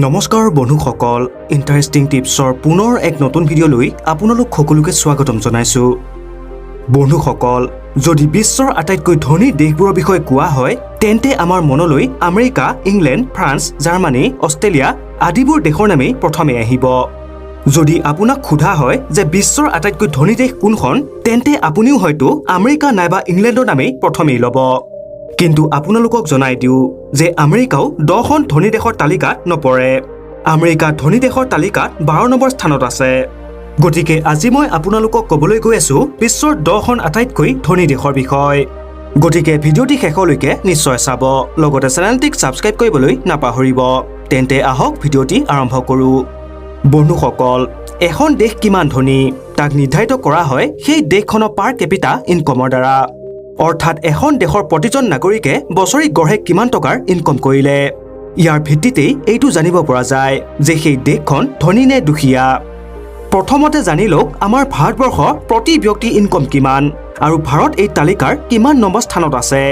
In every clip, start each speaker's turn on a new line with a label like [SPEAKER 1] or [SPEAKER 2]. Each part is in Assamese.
[SPEAKER 1] নমস্কাৰ বন্ধুসকল, ইণ্টাৰেষ্টিং টিপছৰ পুনৰ এক নতুন ভিডিঅ'লৈ আপোনালোক সকলোকে স্বাগতম জনাইছোঁ। বন্ধুসকল, যদি বিশ্বৰ আটাইতকৈ ধনী দেশবোৰৰ বিষয়ে কোৱা হয় তেন্তে আমাৰ মনলৈ America, England, France, Germany, Australia আদিবোৰ দেশৰ নামেই প্ৰথমে আহিব। যদি আপোনাক সোধা হয় যে বিশ্বৰ আটাইতকৈ ধনী দেশ কোনখন, তেন্তে আপুনিও হয়তো আমেৰিকা নাইবা ইংলেণ্ডৰ নামেই প্ৰথমেই ল'ব। কিন্তু আপোনালোকক জনাই দিওঁ যে আমেৰিকাও 10খন ধনী দেশৰ তালিকাত নপৰে। আমেৰিকা ধনী দেশৰ তালিকাত 12 নম্বৰ স্থানত আছে। গতিকে আজি মই আপোনালোকক ক'বলৈ গৈ আছো বিশ্বৰ 10খন আটাইতকৈ ধনী দেশৰ বিষয়। গতিকে ভিডিঅ'টি শেষলৈকে নিশ্চয় চাব, লগতে চেনেলটিক ছাবস্ক্ৰাইব কৰিবলৈ নাপাহৰিব। তেন্তে আহক ভিডিঅ'টি আৰম্ভ কৰোঁ। বন্ধুসকল, এখন দেশ কিমান ধনী তাক নিৰ্ধাৰিত কৰা হয় সেই দেশখনৰ পাৰ কেপিটা ইনকমৰ দ্বাৰা। অৰ্থাৎ এখন দেশৰ প্ৰতিজন নাগৰিকে বছৰি গড়ে কিমান টকাৰ ইনকম কৰিলে। ইয়াৰ ভিত্তিতেই এইটো জানিব পৰা যায় যে সেই দেশখন ধনী নে দুখীয়া। প্ৰথমতে জানি লওক আমাৰ ভাৰতবৰ্ষৰ প্ৰতি ব্যক্তি ইনকম কিমান আৰু ভাৰত এই তালিকাৰ কিমান নম্বৰ স্থানত আছে।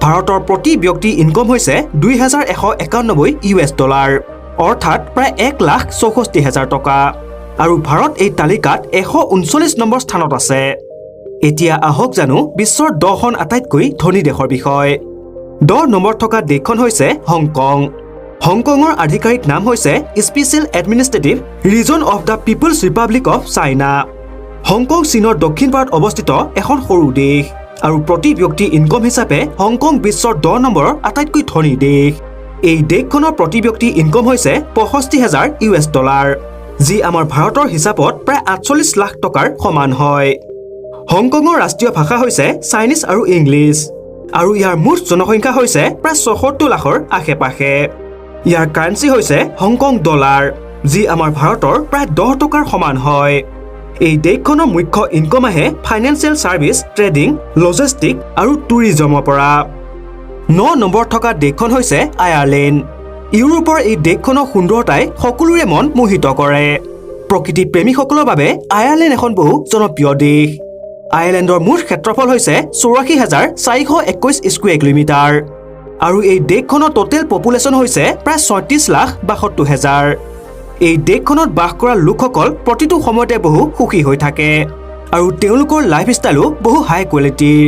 [SPEAKER 1] ভাৰতৰ প্ৰতি ব্যক্তি ইনকম হৈছে $2,191, অৰ্থাৎ প্ৰায় 1,64,000 টকা, আৰু ভাৰত এই তালিকাত 139 নম্বৰ স্থানত আছে। এতিয়া আহক জানো বিশ্বৰ 10খন আটাইতকৈ ধনী দেশৰ বিষয়। 10 নম্বৰ থকা দেশখন হৈছে হংকং। হংকঙৰ আধিকাৰিক নাম হৈছে special administrative region of the people's republic of China. Hong Kong চীনৰ দক্ষিণ পাৰত অৱস্থিত এখন সৰু দেশ, আৰু প্ৰতি ব্যক্তি ইনকম হিচাপে হংকং বিশ্বৰ 10 নম্বৰৰ আটাইতকৈ ধনী দেশ। এই দেশখনৰ প্ৰতি ব্যক্তি ইনকম হৈছে $65,000, যি আমাৰ ভাৰতৰ হিচাপত প্ৰায় 48 লাখ টকাৰ সমান হয়। হংকঙৰ ৰাষ্ট্ৰীয় ভাষা হৈছে চাইনিজ আৰু ইংলিছ, আৰু ইয়াৰ মুঠ জনসংখ্যা হৈছে প্ৰায় 74 লাখৰ আশে-পাশে। ইয়াৰ কাৰেঞ্চি হৈছে হংকং ডলাৰ, যি আমাৰ ভাৰতৰ প্ৰায় 10 টকাৰ সমান হয়। এই দেশখনৰ মুখ্য ইনকম আহে ফাইনেন্সিয়েল ছাৰ্ভিচ, ট্ৰেডিং, লজিষ্টিক আৰু টুৰিজমৰ পৰা। 9 নম্বৰ থকা দেশখন হৈছে আয়াৰলেণ্ড। ইউৰোপৰ এই দেশখনৰ সুন্দৰতাই সকলোৰে মন মোহিত কৰে। প্ৰকৃতি প্ৰেমীসকলৰ বাবে আয়াৰলেণ্ড এখন বহু জনপ্ৰিয় দেশ। আয়াৰলেণ্ডৰ মুঠ ক্ষেত্ৰফল হৈছে 84,421 স্কুৱেৰ কিলোমিটাৰ, আৰু এই দেশখনৰ টোটেল পপুলেশ্যন হৈছে প্ৰায় 36,62,000। এই দেশখনত বাস কৰা লোকসকল প্ৰতিটো সময়তে বহু সুখী হৈ থাকে, আৰু তেওঁলোকৰ লাইফষ্টাইলো বহু হাই কোৱালিটিৰ।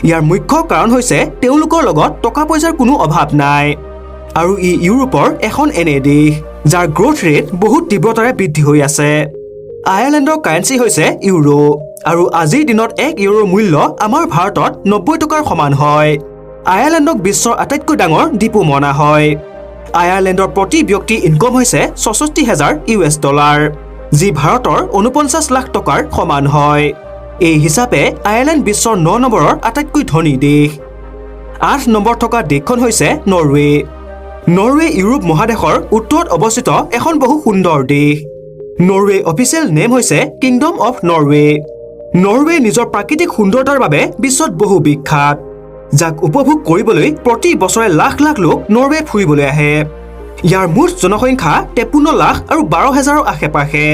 [SPEAKER 1] ইয়াৰ মুখ্য কাৰণ হৈছে তেওঁলোকৰ লগত টকা পইচাৰ কোনো অভাৱ নাই, আৰু ই ইউৰোপৰ এখন এনে দেশ যাৰ গ্ৰোথ ৰেট বহুত তীব্ৰতাৰে বৃদ্ধি হৈ আছে। আয়াৰলেণ্ডৰ কাৰেঞ্চি হৈছে ইউৰো, আৰু আজিৰ দিনত 1 ইউৰোৰ মূল্য আমাৰ ভাৰতত 90 টকাৰ সমান হয়। আয়াৰলেণ্ডক বিশ্বৰ আটাইতকৈ ডাঙৰ দ্বীপো মনা হয়। আয়াৰলেণ্ডৰ প্ৰতি ব্যক্তি ইনকম হৈছে $64,000, যি ভাৰতৰ 49 লাখ টকাৰ সমান হয়। এই হিচাপে আয়াৰলেণ্ড বিশ্বৰ 9 নম্বৰৰ আটাইতকৈ ধনী দেশ। 8 নম্বৰ থকা দেশখন হৈছে নৰৱে। নৰৱে ইউৰোপ মহাদেশৰ উত্তৰত অৱস্থিত এখন বহু সুন্দৰ দেশ। নৰৱে অফিচিয়েল নেম হৈছে কিংডম অফ নৰৱে। নৰৱে নিজৰ প্ৰাকৃতিক সুন্দৰতাৰ বাবে বিশ্বত বহু বিখ্যাত, যাক উপভোগ কৰিবলৈ প্ৰতি বছৰে লাখ লাখ লোক নৰৱে ফুৰিবলৈ আহে। ইয়াৰ মুঠ জনসংখ্যা 53 লাখ আৰু 12,000ৰ আশে-পাশে,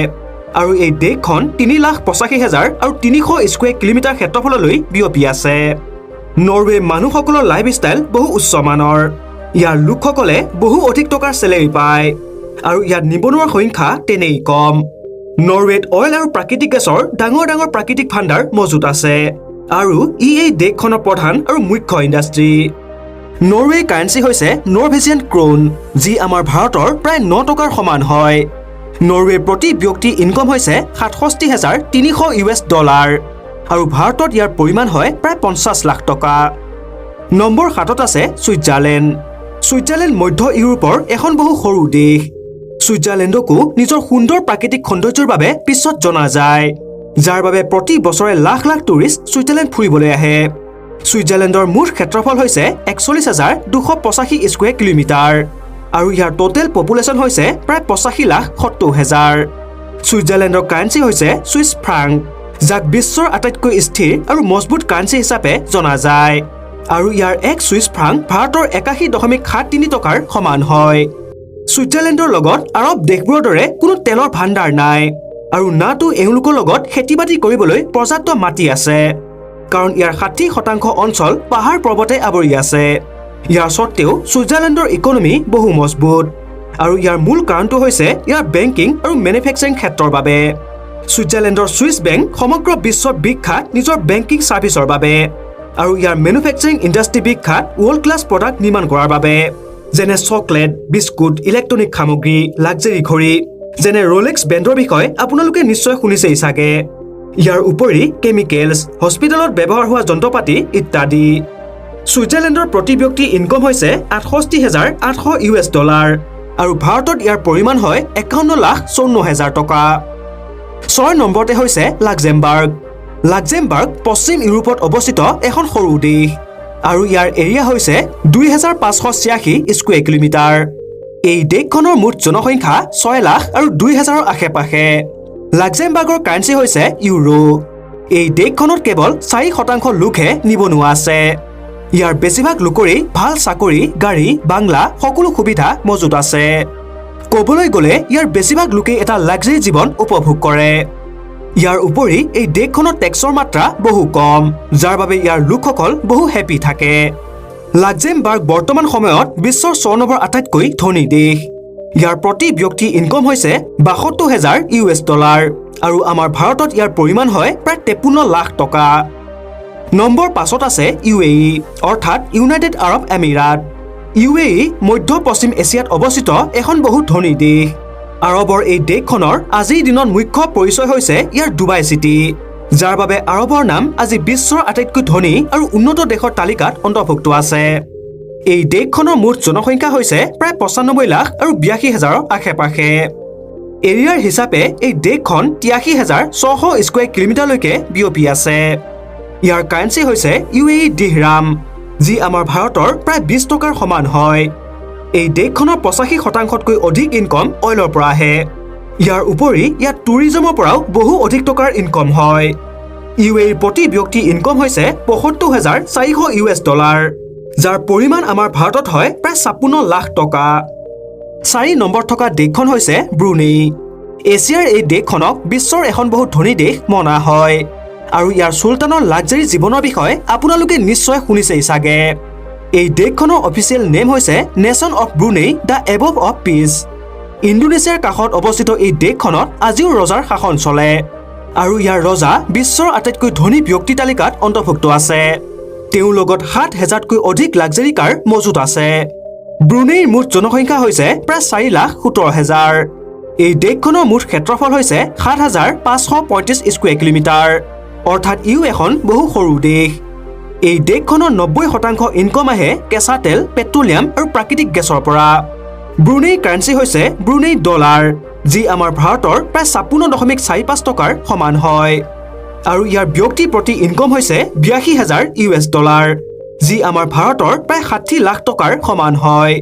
[SPEAKER 1] আৰু এই দেশখন 3,85,000 আৰু 300 স্কুৱেৰ কিলোমিটাৰ ক্ষেত্ৰফললৈ বিয়পি আছে। নৰৱে মানুহসকলৰ লাইফষ্টাইল বহু উচ্চমানৰ। ইয়াৰ লোকসকলে বহু অধিক টকাৰ চেলেৰি পায়, আৰু ইয়াত নিবনুৱাৰ সংখ্যা তেনেই কম। নৰৱেত অইল আৰু প্ৰাকৃতিক গেছৰ ডাঙৰ ডাঙৰ প্ৰাকৃতিক ভাণ্ডাৰ মজুত আছে, আৰু ই এই দেশখনৰ প্ৰধান আৰু মুখ্য ইণ্ডাষ্ট্ৰী। নৰৱে কাৰেঞ্চি হৈছে নৰৱেজিয়ান ক্ৰোন, যি আমাৰ ভাৰতৰ প্ৰায় 9 টকাৰ সমান হয়। নৰৱেৰ প্ৰতি ব্যক্তি ইনকম হৈছে $67,300, আৰু ভাৰতত ইয়াৰ পৰিমাণ হয় প্ৰায় 50 লাখ টকা। নম্বৰ 7ত আছে ছুইজাৰলেণ্ড। ছুইজাৰলেণ্ড মধ্য ইউৰোপৰ এখন বহু সৰু দেশ। ছুইজাৰলেণ্ডকো নিজৰ সুন্দৰ প্ৰাকৃতিক সৌন্দৰ্যৰ বাবে বিশ্বত জনা যায়, যাৰ বাবে প্ৰতি বছৰে লাখ লাখ টুৰিষ্ট ছুইজাৰলেণ্ড ফুৰিবলৈ আহে। ছুইজাৰলেণ্ডৰ মুঠ ক্ষেত্ৰফল হৈছে 41,285 স্কুৱেৰ কিলোমিটাৰ, আৰু ইয়াৰ টোটেল পপুলেশ্যন হৈছে প্ৰায় 85,70,000। ছুইজাৰলেণ্ডৰ কাৰেঞ্চি হৈছে ছুইচ ফ্ৰাংক, যাক বিশ্বৰ আটাইতকৈ স্থিৰ আৰু মজবুত কাৰেঞ্চি হিচাপে জনা যায়, আৰু ইয়াৰ 1 ছুইচ ফ্ৰাংক ভাৰতৰ 81.73 টকাৰ সমান হয়। ছুইজাৰলেণ্ডৰ লগত আৰৱ দেশবোৰৰ দৰে কোনো তেলৰ ভাণ্ডাৰ নাই, আৰু নাতো এওঁলোকৰ লগত খেতি-বাতি কৰিবলৈ পৰ্যাপ্ত মাটি আছে, কাৰণ ইয়াৰ 60% অঞ্চল পাহাৰ পৰ্বতে আৱৰি আছে। ইয়াৰ স্বত্তেও ছুইজাৰলেণ্ডৰ ইকনমি বহু মজবুত। আৰু ইয়াৰ মূল কাৰণটো হৈছে ইয়াৰ বেংকিং আৰু মেনুফেকচাৰিং ক্ষেত্ৰৰ বাবে ছুইজাৰলেণ্ডৰ ছুইছ বেংক সমগ্ৰ বিশ্বত বিখ্যাত নিজৰ বেংকিং ছাৰ্ভিচৰ বাবে আৰু ইয়াৰ মেনুফেকচাৰিং ইণ্ডাষ্ট্ৰী বিখ্যাত ৱৰ্ল্ড ক্লাছ প্ৰডাক্ট নিৰ্মাণ কৰাৰ বাবে যেনে চকলেট বিস্কুট ইলেক্ট্ৰনিক সামগ্ৰী লাক্সাৰী ঘড়ী যেনে ৰোলেক্স ব্ৰেণ্ডৰ বিষয়ে আপোনালোকে নিশ্চয় শুনিছেই চাগে ইয়াৰ উপৰি কেমিকেলছ হস্পিটেলত ব্যৱহাৰ হোৱা যন্ত্ৰপাতি ইত্যাদি ছুইজাৰলেণ্ডৰ প্ৰতি ব্যক্তি ইনকম হৈছে ৬৮,৮০০ US ডলাৰ আৰু ভাৰতত ইয়াৰ পৰিমাণ হয় ৫১,৫৪,০০০ টকা ৬ নম্বৰতে হৈছে লাক্সেমবাৰ্গ লাক্সেমবাৰ্গ পশ্চিম ইউৰোপত অৱস্থিত এখন সৰু দেশ আৰু ইয়াৰ এৰিয়া হৈছে ২৫৮৬ স্কুৱেৰ কিলোমিটাৰ এই দেশখনৰ মুঠ জনসংখ্যা ৬ লাখ আৰু ২,০০০ৰ আশে-পাশে লাক্সেমবাৰ্গৰ কাৰেন্সি হৈছে ইউৰো এই দেশখনত কেৱল ৪% লোকহে নিবনুৱা আছে ইয়াৰ বেছিভাগ লোকৰেই ভাল চাকৰি গাড়ী বাংলা সকলো সুবিধা মজুত আছে ক'বলৈ গ'লে ইয়াৰ বেছিভাগ লোকে এটা লাক্সাৰী জীৱন উপভোগ কৰে ইয়াৰ উপৰি এই দেশখনৰ টেক্সৰ মাত্ৰা বহু কম যাৰ বাবে ইয়াৰ লোকসকল বহু হেপী থাকে লাক্সেমবাৰ্গ বৰ্তমান সময়ত বিশ্বৰ ৬ নম্বৰ আটাইতকৈ ধনী দেশ ইয়াৰ প্ৰতি ব্যক্তি ইনকম হৈছে ৭২,০০০ US ডলাৰ আৰু আমাৰ ভাৰতত ইয়াৰ পৰিমাণ হয় প্ৰায় ৫৩ লাখ টকা নম্বৰ ৫ত আছে UAE অৰ্থাৎ ইউনাইটেড আৰব এমিৰাট UAE মধ্য পশ্চিম এছিয়াত অৱস্থিত এখন বহু ধনী দেশ আৰবৰ এই দেশখনৰ আজিৰ দিনত মুখ্য পৰিচয় হৈছে ইয়াৰ ডুবাই চিটি যাৰ বাবে আৰবৰ নাম আজি বিশ্বৰ আটাইতকৈ ধনী আৰু উন্নত দেশৰ তালিকাত অন্তৰ্ভুক্ত আছে এই দেশখনৰ মুঠ জনসংখ্যা হৈছে প্ৰায় ৯৫ লাখ আৰু ৮২,০০০ৰ আশে-পাশে এৰিয়াৰ হিচাপে এই দেশখন ৮৩,৬০০ স্কুৱেৰ কিলোমিটাৰলৈকে বিয়পি আছে ইয়াৰ কাৰেন্সি হৈছে UAE দিহৰাম যি আমাৰ ভাৰতৰ প্ৰায় ২০ টকাৰ সমান হয় এই দেশখনৰ ৮৫%তকৈ অধিক ইনকম অইলৰ পৰা আহে ইয়াৰ উপৰি ইয়াত টুৰিজমৰ পৰাও বহু অধিক টকাৰ ইনকম হয় UAEৰ প্ৰতি ব্যক্তি ইনকম হৈছে ৭৫,৪০০ US ডলাৰ যাৰ পৰিমাণ আমাৰ ভাৰতত হয় প্ৰায় ৫৬ লাখ টকা ৪ নম্বৰ থকা দেশখন হৈছে ব্ৰুনেই এছিয়াৰ এই দেশখনক বিশ্বৰ এখন বহু ধনী দেশ মনা হয় আৰু ইয়াৰ চুলতানৰ লাক্সাৰী জীৱনৰ বিষয়ে আপোনালোকে নিশ্চয় শুনিছেই চাগে এই দেশখনৰ অফিচিয়েল নেম হৈছে nation of Brunei the abode of peace ইণ্ডোনেছিয়াৰ কাষত অৱস্থিত এই দেশখনত আজিও ৰজাৰ শাসন চলে আৰু ইয়াৰ ৰজা বিশ্বৰ আটাইতকৈ ধনী ব্যক্তি তালিকাত অন্তৰ্ভুক্ত আছে তেওঁৰ লগত ৭,০০০তকৈ অধিক লাক্সাৰী কাৰ মজুত আছে ব্ৰুনেইৰ মুঠ জনসংখ্যা হৈছে প্ৰায় ৪,১৭,০০০ এই দেশখনৰ মুঠ ক্ষেত্ৰফল হৈছে ৭,৫৩৫ স্কুৱেৰ কিলোমিটাৰ অৰ্থাৎ ইউ এখন বহু সৰু দেশ এই দেশখনৰ ৯০% ইনকম আহে কেঁচা তেল পেট্ৰলিয়াম আৰু প্ৰাকৃতিক গেছৰ পৰা ব্ৰুনেইৰ কাৰেন্সি হৈছে ব্ৰুনেই ডলাৰ যি আমাৰ ভাৰতৰ প্ৰায় ৫৬.৪৫ টকাৰ সমান হয় আৰু ইয়াৰ ব্যক্তি প্ৰতি ইনকম হৈছে ৮২,০০০ US ডলাৰ যি আমাৰ ভাৰতৰ প্ৰায় ৬০ লাখ টকাৰ সমান হয়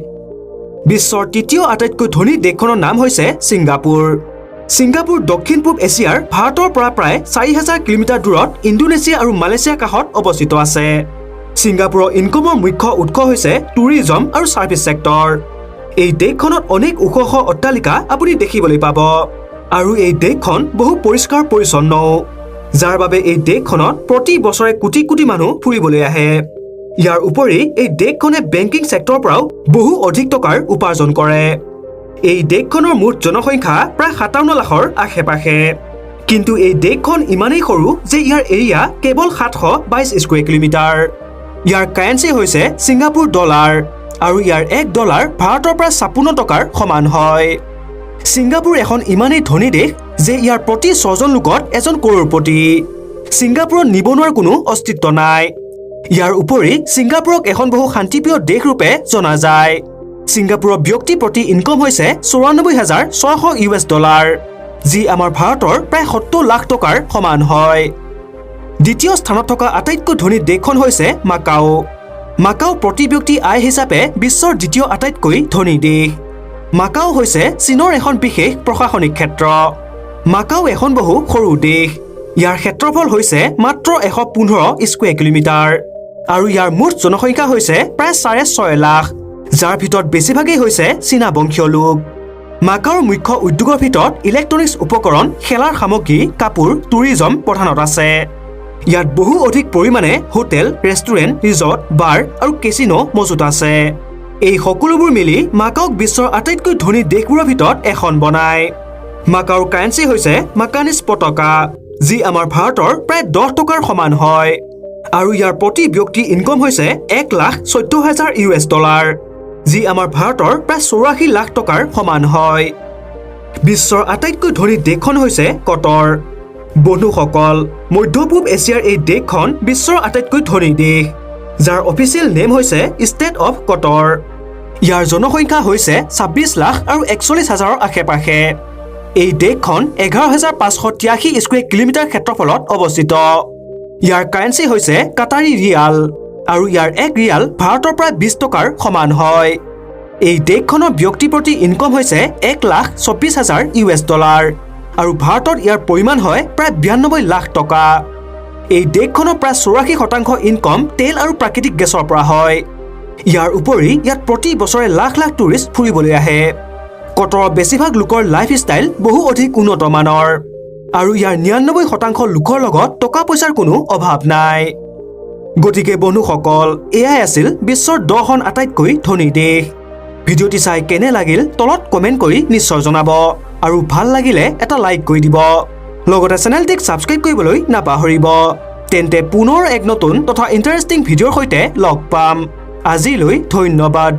[SPEAKER 1] বিশ্বৰ তৃতীয় আটাইতকৈ ধনী দেশখনৰ নাম হৈছে ছিংগাপুৰ ছিংগাপুৰ দক্ষিণ পূব এছিয়াৰ ভাৰতৰ পৰা প্ৰায় ৪,০০০ কিলোমিটাৰ দূৰত ইণ্ডোনেছিয়া আৰু মালয়েছিয়াৰ কাষত অৱস্থিত আছে ছিংগাপুৰৰ ইনকমৰ মুখ্য উৎস হৈছে টুৰিজম আৰু ছাৰ্ভিচ ছেক্টৰ এই দেশখনত অনেক ওখ ওখ অট্টালিকা আপুনি দেখিবলৈ পাব আৰু এই দেশখন বহু পৰিষ্কাৰ পৰিচ্ছন্ন যাৰ বাবে এই দেশখনত প্ৰতি বছৰে কোটি কোটি মানুহ ফুৰিবলৈ আহে ইয়াৰ উপৰি এই দেশখনে বেংকিং ছেক্টৰৰ পৰাও বহু অধিক টকাৰ উপাৰ্জন কৰে এই দেশখনৰ মুঠ জনসংখ্যা প্ৰায় ৫৭ লাখৰ আশে-পাশে কিন্তু এই দেশখন ইমানেই সৰু যে ইয়াৰ এৰিয়া কেৱল ৭২২ স্কুৱেৰ কিলোমিটাৰ ইয়াৰ কাৰেন্সি হৈছে ছিংগাপুৰ ডলাৰ আৰু ইয়াৰ $1 ভাৰতৰ পৰা ৫৬ টকাৰ সমান হয় ছিংগাপুৰ এখন ইমানেই ধনী দেশ যে ইয়াৰ প্ৰতি ৬জন লোকত এজন কৰোড়পতি ছিংগাপুৰত নিবনুৱাৰ কোনো অস্তিত্ব নাই ইয়াৰ উপৰি ছিংগাপুৰক এখন বহু শান্তিপ্ৰিয় দেশ ৰূপে জনা যায় ছিংগাপুৰৰ ব্যক্তি প্ৰতি ইনকম হৈছে ৯৪,৬০০ US ডলাৰ যি আমাৰ ভাৰতৰ প্ৰায় ৭০ লাখ টকাৰ সমান হয় দ্বিতীয় স্থানত থকা আটাইতকৈ ধনী দেশখন হৈছে মাকাও মাকাও প্ৰতি ব্যক্তি আয় হিচাপে বিশ্বৰ দ্বিতীয় আটাইতকৈ ধনী দেশ মাকাও হৈছে চীনৰ এখন বিশেষ প্ৰশাসনিক ক্ষেত্ৰ মাকাও এখন বহু সৰু দেশ ইয়াৰ ক্ষেত্ৰফল হৈছে মাত্ৰ ১১৫ স্কুৱেৰ কিলোমিটাৰ আৰু ইয়াৰ মুঠ জনসংখ্যা হৈছে প্ৰায় ৬.৫ লাখ যাৰ ভিতৰত বেছিভাগেই হৈছে চীনা বংশীয় লোক মাকাওৰ মুখ্য উদ্যোগৰ ভিতৰত ইলেক্ট্ৰনিক্স উপকৰণ খেলাৰ সামগ্ৰী কাপোৰ টুৰিজম প্ৰধানত আছে ইয়াত বহু অধিক পৰিমাণে হোটেল ৰেষ্টুৰেণ্ট ৰিজৰ্ট বাৰ আৰু কেছিনো মজুত আছে এই সকলোবোৰ মিলি মাকাওক বিশ্বৰ আটাইতকৈ ধনী দেশবোৰৰ ভিতৰত এখন বনায় মাকাওৰ কাৰেন্সি হৈছে মাকানিজ পতাকা যি আমাৰ ভাৰতৰ প্ৰায় 10 টকাৰ সমান হয় আৰু ইয়াৰ প্ৰতি ব্যক্তি ইনকম হৈছে 1,14,000 US ডলাৰ যি আমাৰ ভাৰতৰ প্ৰায় 84 লাখ টকাৰ সমান হয় বিশ্বৰ আটাইতকৈ ধনী দেশখন হৈছে কটৰ বন্ধুসকল মধ্য পূব এছিয়াৰ এই দেশখন বিশ্বৰ আটাইতকৈ ধনী দেশ যাৰ অফিচিয়েল নেম হৈছে ষ্টেট অফ কটৰ ইয়াৰ জনসংখ্যা হৈছে 26 লাখ আৰু 41,000ৰ আশে-পাশে এই দেশখন 11,583 স্কুৱেৰ কিলোমিটাৰ ক্ষেত্ৰফলত অৱস্থিত ইয়াৰ কাৰেন্সি হৈছে কাটাৰী ৰিয়াল আৰু ইয়াৰ 1 ৰিয়াল ভাৰতৰ প্ৰায় 20 টকাৰ সমান হয় এই দেশখনৰ ব্যক্তি প্ৰতি ইনকম হৈছে 1,24,000 US ডলাৰ আৰু ভাৰতত ইয়াৰ পৰিমাণ হয় প্ৰায় 92 লাখ টকা এই দেশখনৰ প্ৰায় 84% ইনকম তেল আৰু প্ৰাকৃতিক গেছৰ পৰা হয় ইয়াৰ উপৰি ইয়াত প্ৰতি বছৰে লাখ লাখ টুৰিষ্ট ফুৰিবলৈ আহে কটৰৰ বেছিভাগ লোকৰ লাইফষ্টাইল বহু অধিক উন্নত মানৰ আৰু ইয়াৰ 99% লোকৰ লগত টকা পইচাৰ কোনো অভাৱ নাই গতিকে বন্ধুসকল এয়াই আছিল বিশ্বৰ 10খন আটাইতকৈ ধনী দেশ ভিডিঅ'টি চাই কেনে লাগিল তলত কমেন্ট কৰি নিশ্চয় জনাব আৰু ভাল লাগিলে এটা লাইক কৰি দিব লগতে চেনেলটিক সাবস্ক্ৰাইব কৰিবলৈ নাপাহৰিব তেন্তে পুনৰ এক নতুন তথা ইন্টাৰেষ্টিং ভিডিঅ'ৰ সৈতে লগ পাম আজিলৈ ধন্যবাদ